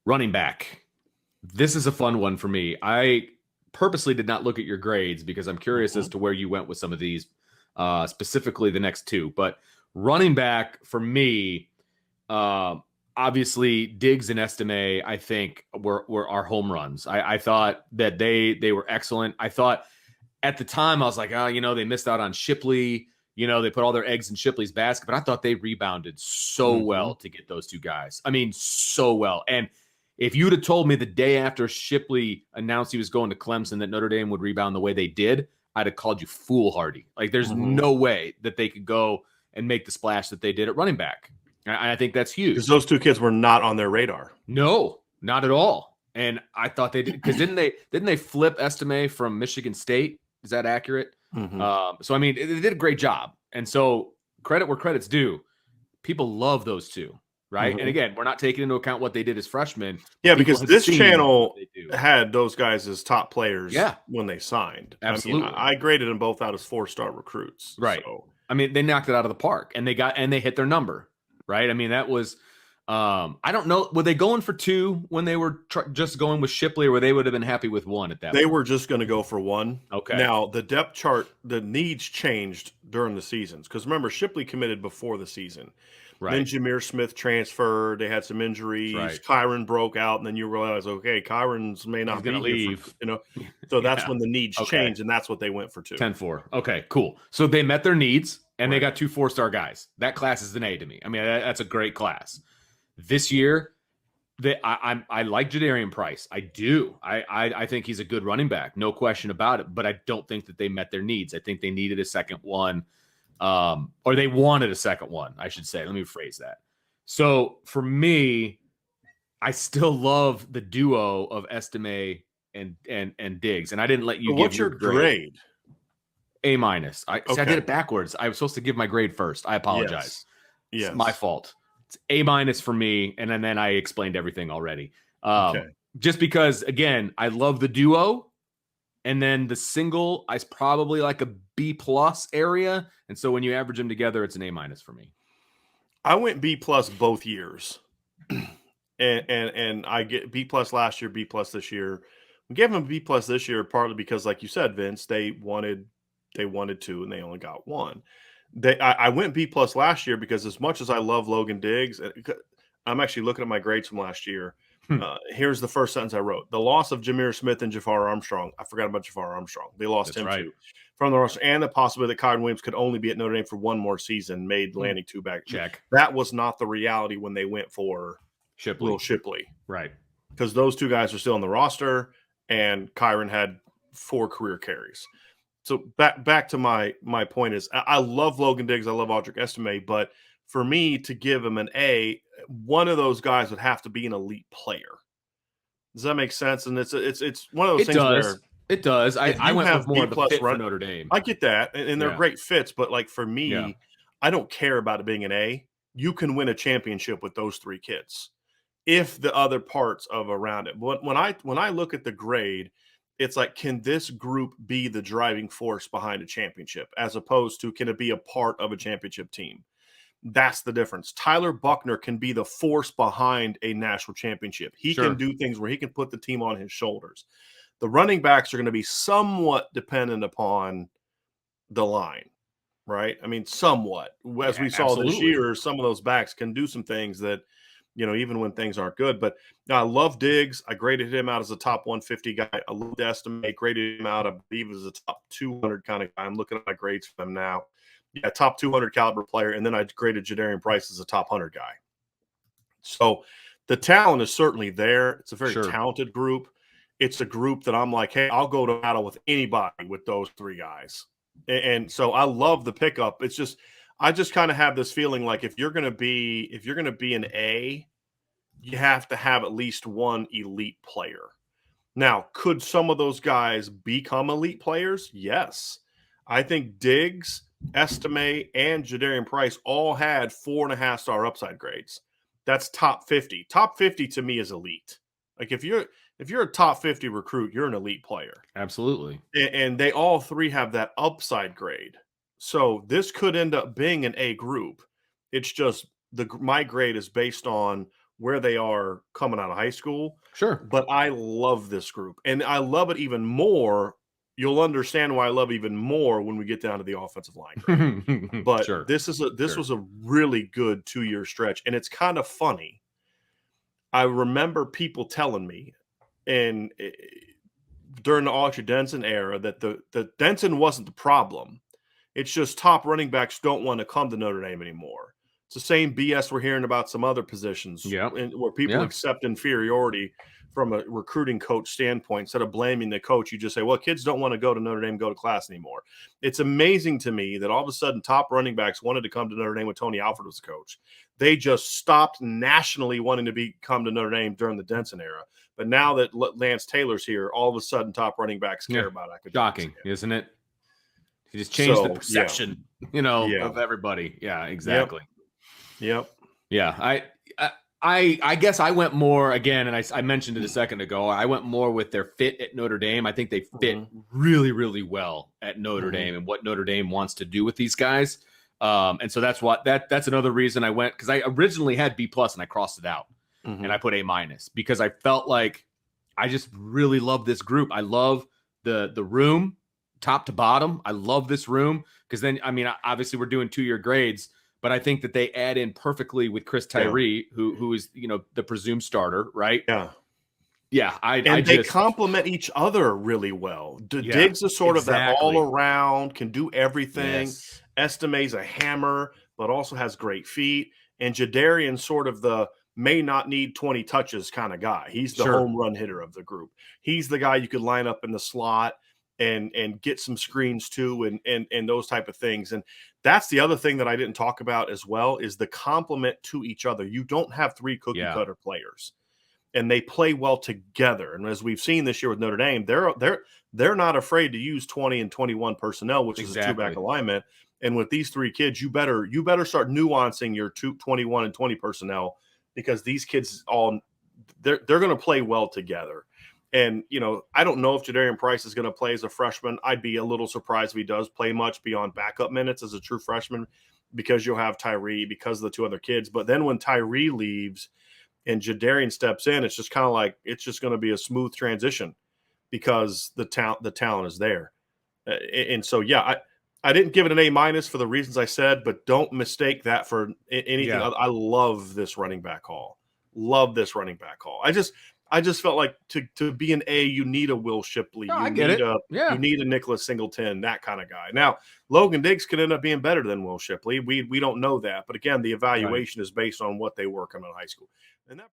Running back. This is a fun one for me. I purposely did not look at your grades because I'm curious as Mhm. to where you went with some of these, specifically the next two. But running back for me, uh, obviously Diggs and Estime, I think were our home runs. I thought that they were excellent. I thought at the time I was like, oh, they missed out on Shipley. They put all their eggs in Shipley's basket, but I thought they rebounded so Mhm. well to get those two guys. I mean, so well. And if you'd have told me the day after Shipley announced he was going to Clemson that Notre Dame would rebound the way they did, I'd have called you foolhardy. Like, there's Mhm. no way that they could go and make the splash that they did at running back. I think that's Because huge. those two kids were not on their radar. No, not at all. And I thought they did because didn't they flip Estime from Michigan State? Is that accurate? Mhm. So I mean, they did a great job. And so credit where credit's due. People love those two, right? And Mhm. again, we're not taking into account what they did as freshmen, but Yeah, people because have this seen what channel they do. had those guys as top players Yeah, when they signed. I mean, absolutely. I graded them both out as 4-star recruits. Right. So I mean, they knocked it out of the park and they hit their number, right? I mean, that was I don't know, were they going for two when they were just going with Shipley, or they would have been happy with one at that they point? were just going to go for one. Okay. Now, the depth chart, the needs changed during the seasons. Because remember, Shipley committed before the season. Then Right. Jameer Smith transferred. They had some That's injuries. right. Kyron broke out, and then you realize, okay, Kyron's may He's not going to be here for, leave. So that's Yeah. when the needs Okay. changed, and that's what they went for two. 10-4. Okay, cool. So they met their needs and they Right. got two 4-star guys. That class is an A to me. I mean, that's a great class. This year, I like Jadarian Price. I do. I think he's a good running back, no question about it. But I don't think that they met their needs. I think they needed a second one, or they wanted a second one, I should say. Let me rephrase that. So for me, I still love the duo of Estime and Diggs, and I didn't let you So give what's your your grade. grade? A minus. I see. I did Okay. it backwards. I was supposed to give my grade first. I apologize. Yes. It's my Yes. fault. It's A minus for me, and then I explained everything already. Okay. Just because, again, I love the duo, and then the single is probably like a B plus area, and so when you average them together, it's an A minus for me. I went B plus both years. And I get B plus last year, B plus this year. We gave them a B plus this year partly because, like you said, Vince, they wanted two and they only got one. I went B plus last year because as much as I love Logan Diggs, I'm actually looking at my grades from last year. Hmm. Here's the first sentence I wrote: the loss of Jameer Smith and Jafar Armstrong. I forgot about Jafar Armstrong. They lost That's him right. too from the roster, and the possibility that Kyron Williams could only be at Notre Dame for one more season made Hmm. landing two back. Check. That was not the reality when they went for Will Shipley. Shipley Right. because those two guys are still on the roster, and Kyron had 4 career carries. So back to my point is I love Logan Diggs, I love Audric Estime, but for me to give him an A, one of those guys would have to be an elite player. Does that make sense? And it's one of those It things does. where It does. if I you went with have more B of the plus fit for run, Notre Dame. I get that, and they're Yeah. great fits, but like for Yeah. me, I don't care about it being an A. You can win a championship with those 3 kids if the other parts of around it. But when I look at the grade, it's like, can this group be the driving force behind a championship, as opposed to can it be a part of a championship team? That's the difference. Tyler Buckner can be the force behind a national championship. He can Sure. do things where he can put the team on his shoulders. The running backs are going to be somewhat dependent upon the line, right? I mean, somewhat. As Yeah, we saw this absolutely. year, some of those backs can do some things that, even when things aren't good. But I love Diggs. I graded him out as a top 150 guy. I love to estimate, graded him out, I believe, as a top 200 kind of guy. I'm looking at my grades for them now. Yeah, top 200 caliber player. And then I graded Jadarian Price as a top 100 guy. So the talent is certainly there. It's a very Sure. talented group. It's a group that I'm like, hey, I'll go to battle with anybody with those 3 guys. And so I love the pickup. It's just I just kind of have this feeling like if you're going to be an A, you have to have at least one elite player. Now, could some of those guys become elite players? Yes. I think Diggs, Estime, and Jadarian Price all had 4.5-star upside grades. That's top 50. Top 50 to me is elite. Like if you're a top 50 recruit, you're an elite player. Absolutely. And they all 3 have that upside grade. So this could end up being an A group. It's just my grade is based on where they are coming out of high school, Sure. but I love this group, and I love it even more. You'll understand why I love it even more when we get down to the offensive line group. But Sure. this Sure. was a really good 2-year stretch, and it's kind of funny. I remember people telling me, and during the Archie Denson era, that the Denson wasn't the problem. It's just top running backs don't want to come to Notre Dame anymore. It's the same BS we're hearing about some other positions, Yep. where people Yeah. accept inferiority from a recruiting coach standpoint. Instead of blaming the coach, you just say, well, kids don't want to go to Notre Dame, go to class anymore. It's amazing to me that all of a sudden top running backs wanted to come to Notre Dame when Tony Alford was the coach. They just stopped nationally wanting to come to Notre Dame during the Denson era. But now that Lance Taylor's here, all of a sudden top running backs care Yeah. about academics Shocking, again. isn't it? He just changed the So, yeah. perception, Yeah. of everybody. Yeah, Yep. exactly. Yep. Yeah, I guess I went more again, and I mentioned it a second ago. I went more with their fit at Notre Dame. I think they fit Mhm. really, really well at Notre Mhm. Dame and what Notre Dame wants to do with these guys. And so that's another reason I went, because I originally had B plus and I crossed it out and I Mhm. put A minus because I felt like I just really love this group. I love the room top to bottom. I love this room because then, I mean, obviously we're doing 2-year grades, but I think that they add in perfectly with Chris Yeah. Tyree, who is, the presumed starter, right? Yeah. Yeah, I And they just complement each other really well. yeah, Diggs is sort of that all exactly. around, can do everything. Yes. Estime's a hammer, but also has great feet. And Jadarian's sort of the may not need 20 touches kind of guy. He's the Sure. home run hitter of the group. He's the guy you could line up in the slot and get some screens too, and those type of things. And that's the other thing that I didn't talk about as well, is the complement to each other. You don't have 3 cookie Yeah. cutter players, and they play well together. And as we've seen this year with Notre Dame, they're not afraid to use 20 and 21 personnel, which is a two-back Exactly. alignment. And with these 3 kids, you better start nuancing your 21 and 20 personnel, because these kids they're going to play well together. And I don't know if Jadarian Price is going to play as a freshman. I'd be a little surprised if he does play much beyond backup minutes as a true freshman, because you'll have Tyree, because of the 2 other kids. But then when Tyree leaves and Jadarian steps in, it's just kind of like it's just going to be a smooth transition, because the talent is there. And so, yeah, I didn't give it an A minus for the reasons I said, but don't mistake that for anything. Yeah. I love this running back haul. Love this running back haul. I just felt like to be an A, you need a Will Shipley, No, you I get need it. a Yeah. Nicholas Singleton, that kind of guy. Now, Logan Diggs could end up being better than Will Shipley. We don't know that, but again, the Right. evaluation is based on what they were coming out of high school, and that.